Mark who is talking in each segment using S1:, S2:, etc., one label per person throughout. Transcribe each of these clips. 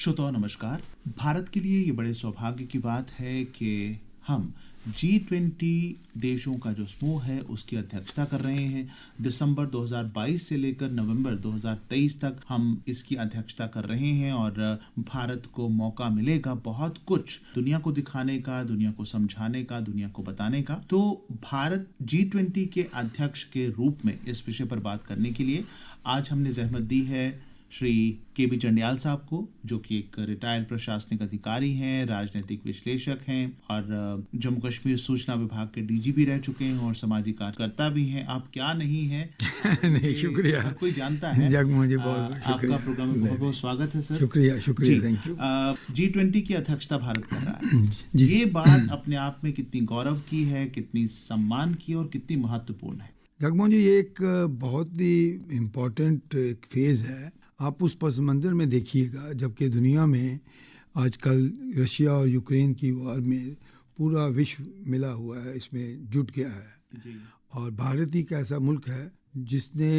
S1: श्रोताओं नमस्कार। भारत के लिए ये बड़े सौभाग्य की बात है कि हम G20 देशों का जो समूह है उसकी अध्यक्षता कर रहे हैं। दिसंबर 2022 से लेकर नवंबर 2023 तक हम इसकी अध्यक्षता कर रहे हैं और भारत को मौका मिलेगा बहुत कुछ दुनिया को दिखाने का, दुनिया को समझाने का, दुनिया को बताने का। तो भारत G20 के अध्यक्ष के रूप में इस विषय पर बात करने के लिए आज हमने जहमत दी है श्री के.बी. चंडियाल साहब को, जो कि एक रिटायर्ड प्रशासनिक अधिकारी हैं, राजनीतिक विश्लेषक हैं और जम्मू कश्मीर सूचना विभाग के डीजीपी रह चुके हैं और सामाजिक कार्यकर्ता भी हैं। आप क्या नहीं हैं
S2: नहीं, शुक्रिया।
S1: कोई जानता है।
S2: मुझे बहुत
S1: आपका प्रोग्राम में बहुत बहुत स्वागत है सर।
S2: शुक्रिया, थैंक यू।
S1: G20 की अध्यक्षता भारत कर रहा है। ये बात अपने आप में कितनी गौरव की है, कितनी सम्मान की और कितनी महत्वपूर्ण है?
S2: जगमोहन जी, ये एक बहुत ही इम्पोर्टेंट एक फेज है। आप उस पस मंजर में देखिएगा जबकि दुनिया में आजकल रशिया और यूक्रेन की वार में पूरा विश्व मिला हुआ है, इसमें जुट गया है जी। और भारत ही एक ऐसा मुल्क है जिसने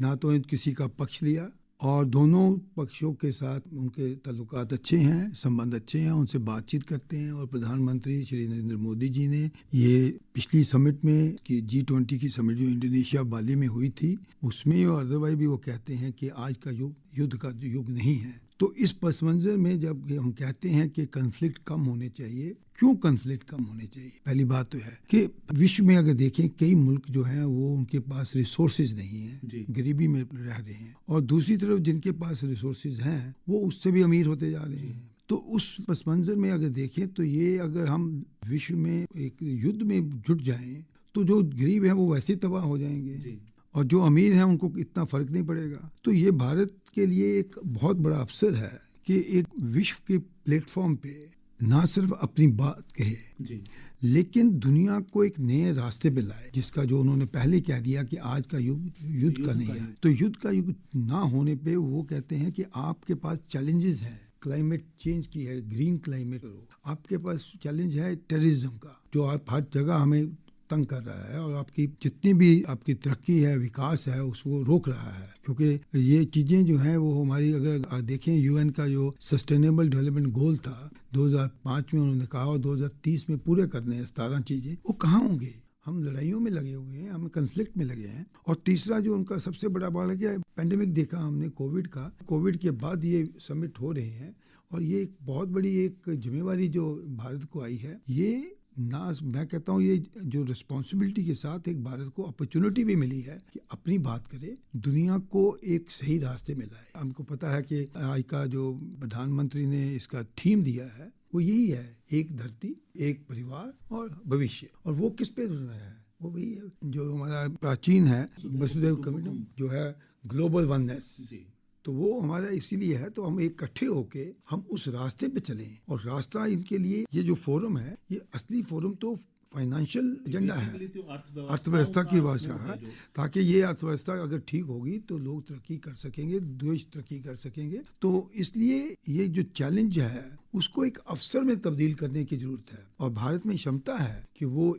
S2: ना तो किसी का पक्ष लिया और दोनों पक्षों के साथ उनके ताल्लुकात अच्छे हैं, संबंध अच्छे हैं, उनसे बातचीत करते हैं। और प्रधानमंत्री श्री नरेंद्र मोदी जी ने ये पिछली समिट में कि G20 की समिट जो इंडोनेशिया बाली में हुई थी उसमें और अदरवाइज भी वो कहते हैं कि आज का युग युद्ध का युग नहीं है। तो इस पस मंजर में जब हम कहते हैं कि कन्फ्लिक्ट कम होने चाहिए, क्यों कन्फ्लिक्ट कम होने चाहिए? पहली बात तो है कि विश्व में अगर देखें कई मुल्क जो हैं वो उनके पास रिसोर्सेज नहीं है, गरीबी में रह रहे हैं, और दूसरी तरफ जिनके पास रिसोर्सेज हैं वो उससे भी अमीर होते जा रहे हैं। तो उस पस मंजर में अगर देखें तो ये अगर हम विश्व में एक युद्ध में जुट जाएं तो जो गरीब है वो वैसे तबाह हो जाएंगे और जो अमीर हैं उनको इतना फर्क नहीं पड़ेगा। तो ये भारत के लिए एक बहुत बड़ा अवसर है कि एक विश्व के प्लेटफॉर्म पे ना सिर्फ अपनी बात कहे लेकिन दुनिया को एक नए रास्ते पे लाए, जिसका जो उन्होंने पहले कह दिया कि आज का युग युद्ध का नहीं है। तो युद्ध का युग ना होने पे वो कहते हैं कि आपके पास चैलेंजेस हैं, क्लाइमेट चेंज की है, ग्रीन क्लाइमेट, आपके पास चैलेंज है टेररिज्म का जो आप हर जगह हमें तंग कर रहा है और आपकी जितनी भी आपकी तरक्की है, विकास है, उसको रोक रहा है। क्योंकि ये चीज़ें जो हैं वो हमारी अगर देखें यूएन का जो सस्टेनेबल डेवलपमेंट गोल था 2005 में उन्होंने कहा और 2030 में पूरे करने हैं 17 चीज़ें, वो कहाँ होंगे? हम लड़ाइयों में लगे हुए हैं, हम कन्फ्लिक्ट में लगे हैं। और तीसरा जो उनका सबसे बड़ा बात है कि पेंडेमिक देखा हमने कोविड का, कोविड के बाद ये समिट हो रहे हैं और ये एक बहुत बड़ी एक जिम्मेवारी जो भारत को आई है। ये ना मैं कहता हूँ ये जो रिस्पॉन्सिबिलिटी के साथ एक भारत को अपॉर्चुनिटी भी मिली है कि अपनी बात करे, दुनिया को एक सही रास्ते में लाए। हमको पता है कि आज का जो प्रधानमंत्री ने इसका थीम दिया है वो यही है, एक धरती, एक परिवार और भविष्य। और वो किस पे रहा है? वो वही है जो हमारा प्राचीन है, वसुधैव कुटुंबकम, जो है ग्लोबल वननेस। तो वो हमारा इसीलिए है। तो हम इकट्ठे होके हम उस रास्ते पे चलें। और रास्ता इनके लिए ये जो फोरम है, ये असली फोरम तो फाइनेंशियल एजेंडा है, अर्थव्यवस्था की भाषा है, ताकि ये अर्थव्यवस्था अगर ठीक होगी तो लोग तरक्की कर सकेंगे, देश तरक्की कर सकेंगे। तो इसलिए ये जो चैलेंज है उसको एक अवसर में तब्दील करने की जरूरत है और भारत में क्षमता है कि वो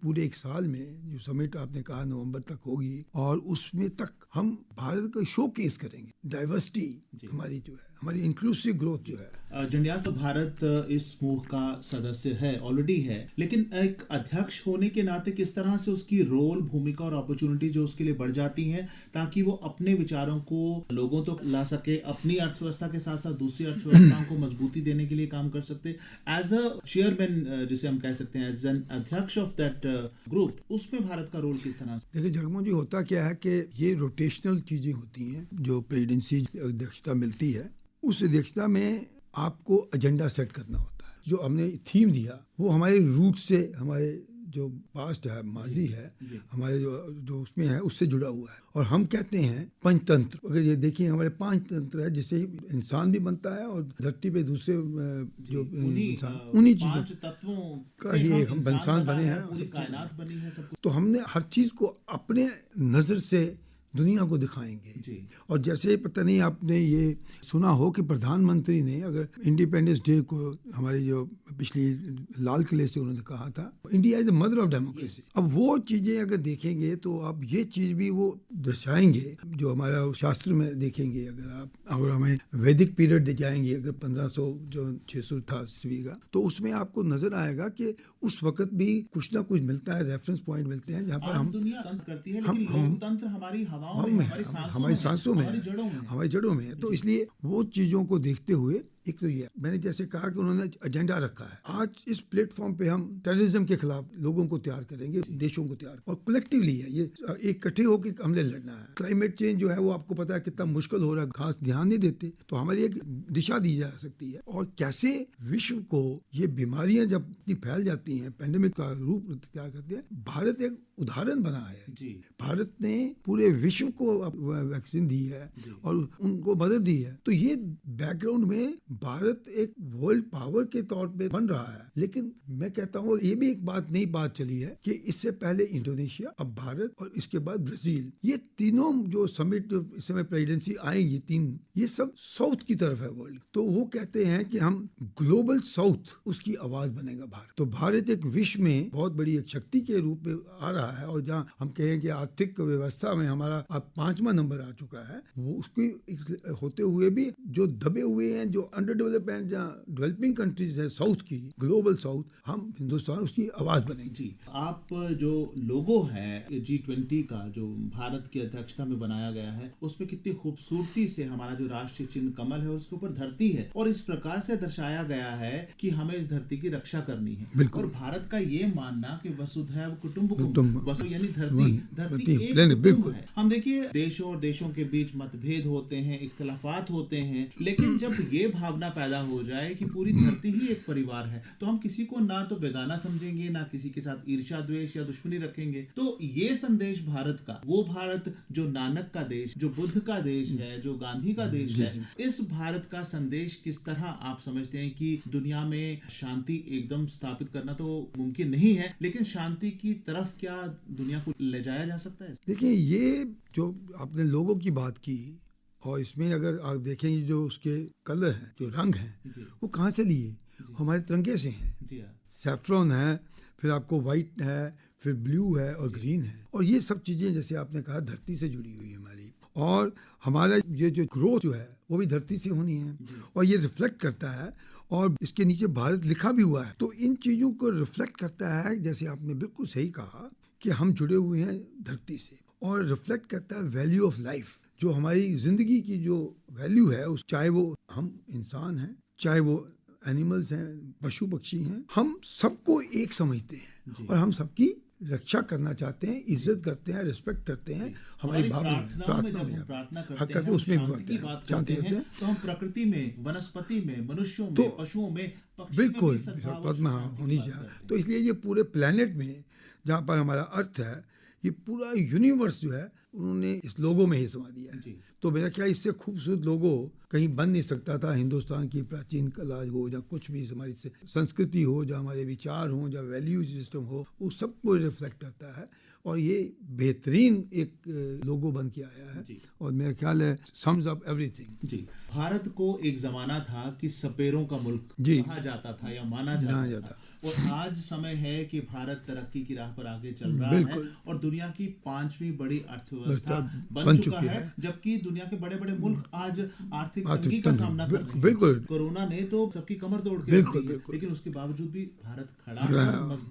S2: पूरे एक साल में जो समिट आपने कहा नवंबर तक होगी और उसमें तक हम भारत का शो केस करेंगे, डाइवर्सिटी हमारी जो है, हमारी इंक्लूसिव ग्रोथ जो है।
S1: जंडियाल साहब, भारत इस समूह का सदस्य है, ऑलरेडी है, लेकिन एक अध्यक्ष होने के नाते किस तरह से उसकी रोल, भूमिका और अपॉर्चुनिटी जो उसके लिए बढ़ जाती है ताकि वो अपने विचारों को लोगों तक ला सके, अपनी अर्थव्यवस्था के साथ साथ दूसरी अर्थव्यवस्थाओं को मजबूती देने के लिए काम कर सकते। एज अ चेयरमैन जिसे हम कह सकते हैं, एज एन अध्यक्ष ऑफ दैट ग्रुप, उसमें भारत का रोल किस तरह से?
S2: देखिए जगमोहन जी, होता क्या है कि ये रोटेशनल चीजें होती हैं जो प्रेसिडेंसी अध्यक्षता मिलती है, उस अध्यक्षता में आपको एजेंडा सेट करना होता है। जो हमने थीम दिया वो हमारे रूट से, हमारे जो पास्ट है, माजी है, हमारे जो उसमें है उससे जुड़ा हुआ है। और हम कहते हैं पंचतंत्र। अगर ये देखिए हमारे 5 तंत्र है जिससे इंसान भी बनता है और धरती पे दूसरे जो इंसान, उन्हीं चीजों तत्वों का ही हम इंसान बने हैं, तो हमने हर चीज को अपने नजर से दुनिया को दिखाएंगे।
S1: जी।
S2: और जैसे पता नहीं आपने ये सुना हो कि प्रधानमंत्री ने अगर इंडिपेंडेंस डे को हमारे जो पिछली लाल किले से उन्होंने कहा था India is the mother of democracy. अब वो चीजें अगर देखेंगे तो आप ये चीज भी वो दर्शाएंगे जो हमारा शास्त्र में देखेंगे। अगर हमें वैदिक पीरियड जाएंगे अगर 1500 जो 600 था ईस्वी का, तो उसमें आपको नजर आएगा कि उस वक्त भी कुछ ना कुछ मिलता है, रेफरेंस पॉइंट मिलते हैं जहाँ पर हम
S1: दुनिया तंत्र करती है, लेकिन लोकतंत्र हमारी हवाओं में,
S2: हमारी सांसों में,
S1: हमारी
S2: जड़ों में है। तो इसलिए वो चीजों को देखते हुए एक तो ये मैंने जैसे कहा कि उन्होंने एजेंडा रखा है। आज इस प्लेटफॉर्म पे हम टेररिज्म के खिलाफ लोगों को तैयार करेंगे, देशों को तैयार, और कलेक्टिवली है ये इकट्ठे होकर हमने लड़ना है। क्लाइमेट चेंज जो है वो आपको पता है कितना मुश्किल हो रहा है, खास ध्यान नहीं देते, तो हमारी एक दिशा दी जा सकती है। और कैसे विश्व को ये बीमारियां जब इतनी फैल जाती हैं, पैंडेमिक का रूप तैयार करती है, भारत एक उदाहरण बना है। भारत ने पूरे विश्व को वैक्सीन दी है और उनको मदद दी है। तो ये बैकग्राउंड में भारत एक वर्ल्ड पावर के तौर पे बन रहा है। लेकिन मैं कहता हूँ ये भी एक नई बात चली है कि इससे पहले इंडोनेशिया, अब भारत और इसके बाद ब्राजील, ये तीनों जो समिट इस समय प्रेसिडेंसी आएंगी तीन, ये सब साउथ की तरफ है वर्ल्ड। तो वो कहते हैं कि हम ग्लोबल साउथ, उसकी आवाज बनेगा भारत। तो भारत एक विश्व में बहुत बड़ी एक शक्ति के रूप में आ रहा है। और जहाँ हम कहें कि आर्थिक व्यवस्था में हमारा अब 5वां नंबर आ चुका है, वो उसकी होते हुए भी जो दबे हुए हैं, जो अंडर डेवलपमेंट, जहाँ डेवलपिंग कंट्रीज है साउथ की, ग्लोबल साउथ, हम हिंदुस्तान उसकी आवाज बनेंगे।
S1: जी, आप जो लोगो है G20 का जो भारत की अध्यक्षता में बनाया गया है, उसमें कितनी खूबसूरती से हमारा जो राष्ट्रीय चिन्ह कमल है उसके ऊपर धरती है, और इस प्रकार से दर्शाया गया है कि हमें इस धरती की रक्षा करनी है। और भारत का ये मानना कि वसुधैव कुटुंबकम, वसु यानी धरती एक कुटुंब है। हम देखिए देशों और देशों के बीच मतभेद होते हैं, इख्तिलाफात होते हैं, लेकिन जब ये भावना पैदा हो जाए कि पूरी धरती ही एक परिवार है, तो हम किसी को ना तो बेगाना समझेंगे, ना किसी के साथ ईर्ष्या, द्वेष या दुश्मनी रखेंगे। तो ये संदेश भारत का, वो भारत जो नानक का देश, जो बुद्ध का देश है, जो गांधी का देश है, इस भारत का संदेश किस तरह आप समझते हैं कि दुनिया में शांति एकदम स्थापित करना तो मुमकिन नहीं है, लेकिन शांति की तरफ क्या दुनिया को ले जाया जा सकता है?
S2: देखिए, ये जो आपने लोगों की बात की, और इसमें अगर आप देखेंगे जो उसके कलर हैं, जो रंग हैं, वो कहाँ से लिए? हमारे तिरंगे से हैं। सैफ्रॉन है, फिर आपको वाइट है, फिर ब्लू है और ग्रीन है। और ये सब चीजें जैसे आपने कहा धरती से जुड़ी हुई है हमारी, और हमारा ये जो ग्रोथ जो है वो भी धरती से होनी है, और ये रिफ्लेक्ट करता है। और इसके नीचे भारत लिखा भी हुआ है, तो इन चीजों को रिफ्लेक्ट करता है। जैसे आपने बिल्कुल सही कहा कि हम जुड़े हुए हैं धरती से, और रिफ्लेक्ट करता है वैल्यू ऑफ लाइफ, जो हमारी जिंदगी की जो वैल्यू है, उस चाहे वो हम इंसान हैं, चाहे वो एनिमल्स हैं, पशु पक्षी हैं, हम सबको एक समझते हैं और हम सबकी रक्षा करना चाहते हैं, इज्जत करते हैं, रिस्पेक्ट करते हैं। हमारी प्रार्थना करते हैं, उसमें भी शांति करते हैं।
S1: तो हम प्रकृति में, वनस्पति में, मनुष्यों में, पशुओं में,
S2: बिल्कुल पद्मा होनी चाहिए। तो इसलिए ये पूरे प्लेनेट में जहाँ पर हमारा अर्थ है, ये पूरा यूनिवर्स जो है उन्होंने इस लोगो में ही समा दिया है। तो मेरा क्या, इससे खूबसूरत लोगो कहीं बन नहीं सकता था। हिंदुस्तान की प्राचीन कला हो, या कुछ भी हमारी संस्कृति हो, या हमारे विचार हो, या वैल्यू सिस्टम हो, वो सबको रिफ्लेक्ट करता है। और ये बेहतरीन एक लोगो बन के आया है, और मेरा ख्याल है सम्स अप एवरीथिंग।
S1: जी, भारत को एक जमाना था कि सपेरों का मुल्क कहा जाता था या माना जाता था, और आज समय है कि भारत तरक्की की राह पर आगे चल रहा है और दुनिया की 5वीं बड़ी अर्थव्यवस्था बन चुका है, जबकि दुनिया के बड़े बड़े मुल्क आज आर्थिक तंगी का सामना कर रहे हैं। कोरोना ने तो सबकी कमर तोड़ के रख दी है, लेकिन उसके बावजूद भी भारत खड़ा है,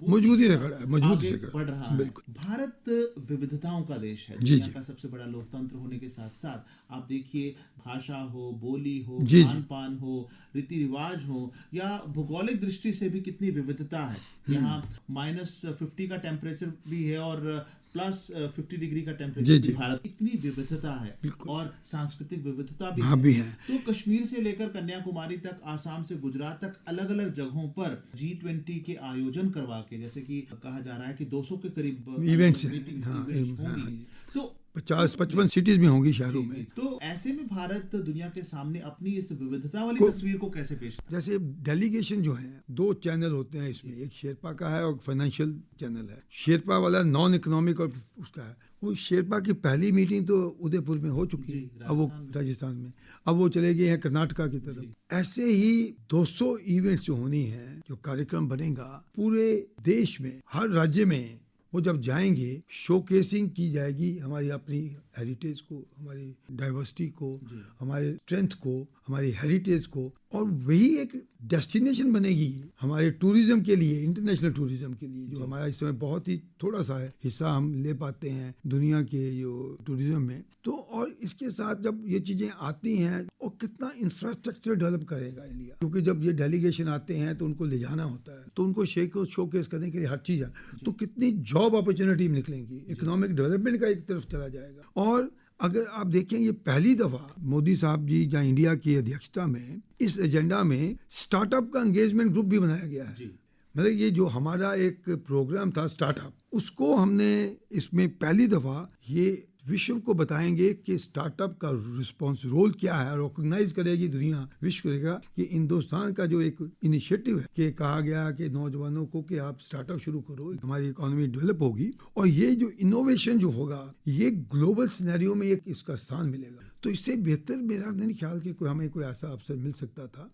S1: मजबूती से बढ़ रहा है। भारत विविधताओं का देश है, दुनिया का सबसे बड़ा लोकतंत्र होने के साथ साथ आप देखिए भाषा हो, बोली हो, खान पान हो, रीति रिवाज हो, या भौगोलिक दृष्टि से भी कितनी विविधता है। यहाँ -50 का टेम्परेचर भी है और +50 डिग्री का टेम्परेचर। भारत इतनी विविधता है और सांस्कृतिक विविधता भी है। तो कश्मीर से लेकर कन्याकुमारी तक, आसाम से गुजरात तक, अलग अलग जगहों पर G20 के आयोजन करवा के, जैसे कि कहा जा रहा है कि 200 के करीब इवेंट्स होंगी। तो
S2: 50-55 सिटीज में होंगी शहरों
S1: जी,
S2: में।
S1: जी। तो ऐसे में भारत दुनिया के सामने अपनी इस विविधता वाली तस्वीर को कैसे पेश करता
S2: जैसे डेलीगेशन जो है, 2 चैनल होते हैं इसमें, एक शेरपा का है और फाइनेंशियल चैनल है। शेरपा वाला नॉन इकोनॉमिक और उसका है। वो शेरपा की पहली मीटिंग तो उदयपुर में हो चुकी
S1: जी,
S2: है, अब वो राजस्थान में, अब वो चले गए हैं कर्नाटका की तरफ। ऐसे ही 200 इवेंट्स जो होनी है, जो कार्यक्रम बनेगा पूरे देश में, हर राज्य में, वो जब जाएंगे शोकेसिंग की जाएगी हमारी अपनी हेरिटेज को, हमारी डाइवर्सिटी को, हमारे स्ट्रेंथ को, हमारी हेरिटेज को, और वही एक डेस्टिनेशन बनेगी हमारे टूरिज्म के लिए, इंटरनेशनल टूरिज्म के लिए, जो हमारा इस समय बहुत ही थोड़ा सा है हिस्सा हम ले पाते हैं दुनिया के जो टूरिज्म में। तो और इसके साथ जब ये चीजें आती हैं, और कितना इंफ्रास्ट्रक्चर डेवलप करेगा इंडिया, क्योंकि जब ये डेलीगेशन आते हैं तो उनको ले जाना होता है, तो उनको शोकेस करने के लिए हर चीज है, तो कितनी जॉब अपॉर्चुनिटी निकलेंगी, इकोनॉमिक डेवलपमेंट का एक तरफ चला जाएगा। और अगर आप देखें, ये पहली दफा मोदी साहब जी या इंडिया की अध्यक्षता में इस एजेंडा में स्टार्टअप का एंगेजमेंट ग्रुप भी बनाया गया है। मतलब ये जो हमारा एक प्रोग्राम था स्टार्टअप, उसको हमने इसमें पहली दफा ये विश्व को बताएंगे कि स्टार्टअप का रिस्पॉन्स रोल क्या है, रिकॉग्नाइज करेगी दुनिया, विश्व करेगा कि हिंदुस्तान का जो एक इनिशिएटिव है, कि कहा गया कि नौजवानों को कि आप स्टार्टअप शुरू करो, हमारी इकोनॉमी डेवलप होगी, और ये जो इनोवेशन जो होगा ये ग्लोबल सिनेरियो में एक इसका स्थान मिलेगा। तो इससे बेहतर मेरा नहीं ख्याल कि हमें कोई ऐसा अवसर मिल सकता था,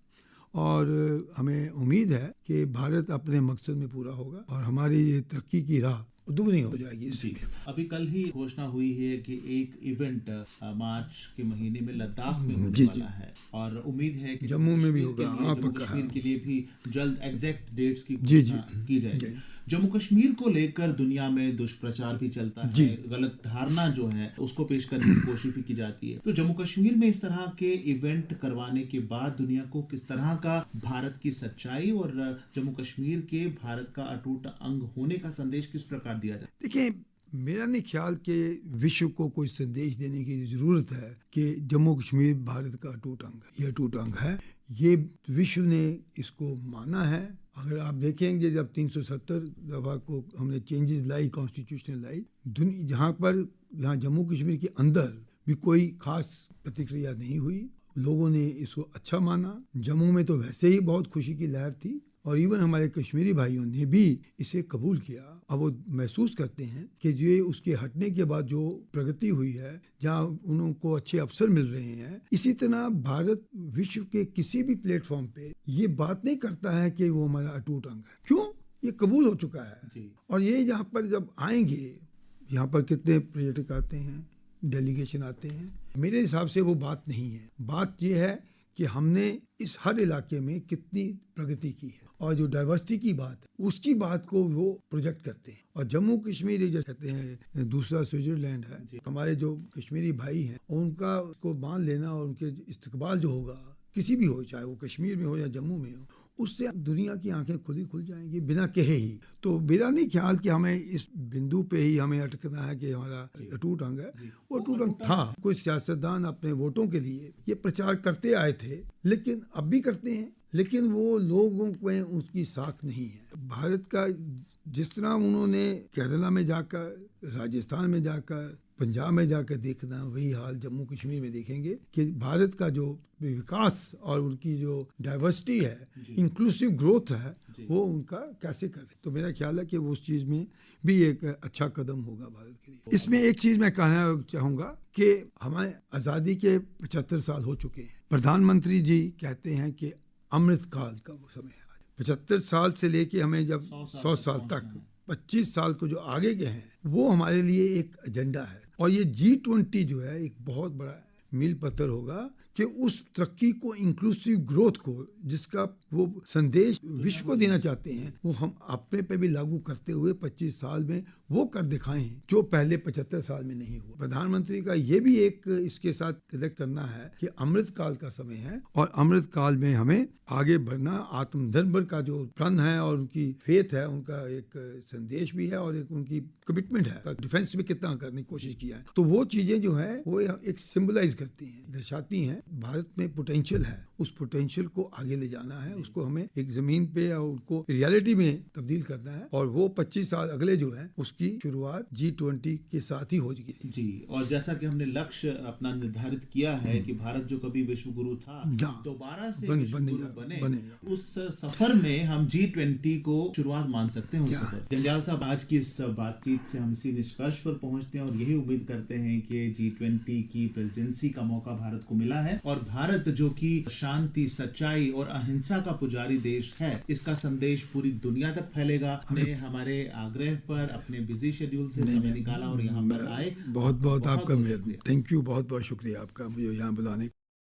S2: और हमें उम्मीद है कि भारत अपने मकसद में पूरा होगा और हमारी ये तरक्की की राह दुगनी हो जाएगी इससे।
S1: अभी कल ही घोषणा हुई है कि एक इवेंट मार्च के महीने में लद्दाख में होने वाला है, और उम्मीद है कि
S2: जम्मू में भी होगा,
S1: जम्मू कश्मीर के लिए भी जल्द एग्जैक्ट डेट्स की घोषणा की जाएगी। जम्मू कश्मीर को लेकर दुनिया में दुष्प्रचार भी चलता है, गलत धारणा जो है उसको पेश करने की कोशिश भी की जाती है। तो जम्मू कश्मीर में इस तरह के इवेंट करवाने के बाद दुनिया को किस तरह का भारत की सच्चाई और जम्मू कश्मीर के भारत का अटूट अंग होने का संदेश किस प्रकार दिया जाए?
S2: देखिए, मेरा नहीं ख्याल कि विश्व को कोई संदेश देने की जरूरत है कि जम्मू कश्मीर भारत का अटूट अंग है। ये अटूट अंग है, ये विश्व ने इसको माना है। अगर आप देखेंगे, जब 370 दफा को हमने चेंजेस लाई, कॉन्स्टिट्यूशन लाई, जहाँ जम्मू कश्मीर के अंदर भी कोई खास प्रतिक्रिया नहीं हुई, लोगों ने इसको अच्छा माना। जम्मू में तो वैसे ही बहुत खुशी की लहर थी, और इवन हमारे कश्मीरी भाइयों ने भी इसे कबूल किया। अब वो महसूस करते हैं कि ये उसके हटने के बाद जो प्रगति हुई है, जहाँ उनको अच्छे अवसर मिल रहे हैं, इसी तरह भारत विश्व के किसी भी प्लेटफॉर्म पे ये बात नहीं करता है कि वो हमारा अटूट अंग है। क्यों? ये कबूल हो चुका है। और ये यहाँ पर जब आएंगे, यहाँ पर कितने पर्यटक आते हैं, डेलीगेशन आते हैं, मेरे हिसाब से वो बात नहीं है। बात ये है कि हमने इस हर इलाके में कितनी प्रगति की है, और जो डाइवर्सिटी की बात है उसकी बात को वो प्रोजेक्ट करते हैं। और जम्मू कश्मीर ये जो कहते हैं दूसरा स्विट्जरलैंड है, हमारे जो कश्मीरी भाई हैं उनका को मान लेना, और उनके इस्तकबाल जो होगा किसी भी हो, चाहे वो कश्मीर में हो या जम्मू में हो, उससे दुनिया की आंखें खुल जाएंगी बिना कहे ही। तो मेरा नहीं ख्याल कि हमें इस बिंदु पे ही हमें अटकना है कि हमारा अटूट अंग है। वो अटूट अंग था। कुछ सियासतदान अपने वोटों के लिए ये प्रचार करते आए थे, लेकिन अब भी करते हैं, लेकिन वो लोगों में उसकी साख नहीं है। भारत का जिस तरह उन्होंने केरला में जाकर, राजस्थान में जाकर, पंजाब में जाकर देखना, वही हाल जम्मू कश्मीर में देखेंगे कि भारत का जो विकास और उनकी जो डाइवर्सिटी है, इंक्लूसिव ग्रोथ है, वो उनका कैसे करें। तो मेरा ख्याल है कि वो उस चीज़ में भी एक अच्छा कदम होगा भारत के लिए। इसमें एक चीज़ मैं कहना चाहूँगा कि हमारे आज़ादी के 75 साल हो चुके हैं। प्रधानमंत्री जी कहते हैं कि अमृत काल का वो समय है। 75 साल से लेके हमें जब 100 साल तक, 25 साल को जो आगे गए हैं, वो हमारे लिए एक एजेंडा है। और ये G20 जो है एक बहुत बड़ा मील पत्थर होगा कि उस तरक्की को, इंक्लूसिव ग्रोथ को, जिसका वो संदेश विश्व को देना चाहते हैं, वो हम अपने पे भी लागू करते हुए 25 साल में वो कर दिखाएं जो पहले 75 साल में नहीं हुआ। प्रधानमंत्री का ये भी एक इसके साथ कनेक्ट करना है कि अमृत काल का समय है, और अमृत काल में हमें आगे बढ़ना, आत्मनिर्भर का जो प्रण है और उनकी फेथ है, उनका एक संदेश भी है, और एक उनकी कमिटमेंट है, डिफेंस में कितना करने की कोशिश किया है। तो वो चीजें जो है वो एक सिंबलाइज करती हैं, दर्शाती हैं भारत में पोटेंशियल है, उस पोटेंशियल को आगे ले जाना है, उसको हमें एक जमीन पे और उनको रियलिटी में तब्दील करना है, और वो 25 साल अगले जो है उसको उसकी शुरुआत G20 के साथ ही होगी।
S1: जी, और जैसा कि हमने लक्ष्य अपना निर्धारित किया है कि भारत जो कभी विश्व गुरु था दोबारा से विश्व गुरु बने, उस सफर में हम G20 को शुरुआत मान सकते हैं उस सफर। जंजाल साहब, आज की इस बातचीत से हम इसी निष्कर्ष पर पहुंचते हैं और यही उम्मीद करते हैं कि G20 की प्रेसिडेंसी का मौका भारत को मिला है और भारत जो कि शांति, सच्चाई और अहिंसा का पुजारी देश है, इसका संदेश पूरी दुनिया तक फैलेगा। हमने हमारे आग्रह पर अपने बिजी शेड्यूल से समय निकाला और यहाँ पर आए।
S2: बहुत बहुत आपका थैंक यू, बहुत बहुत शुक्रिया आपका मुझे यहाँ बुलाने।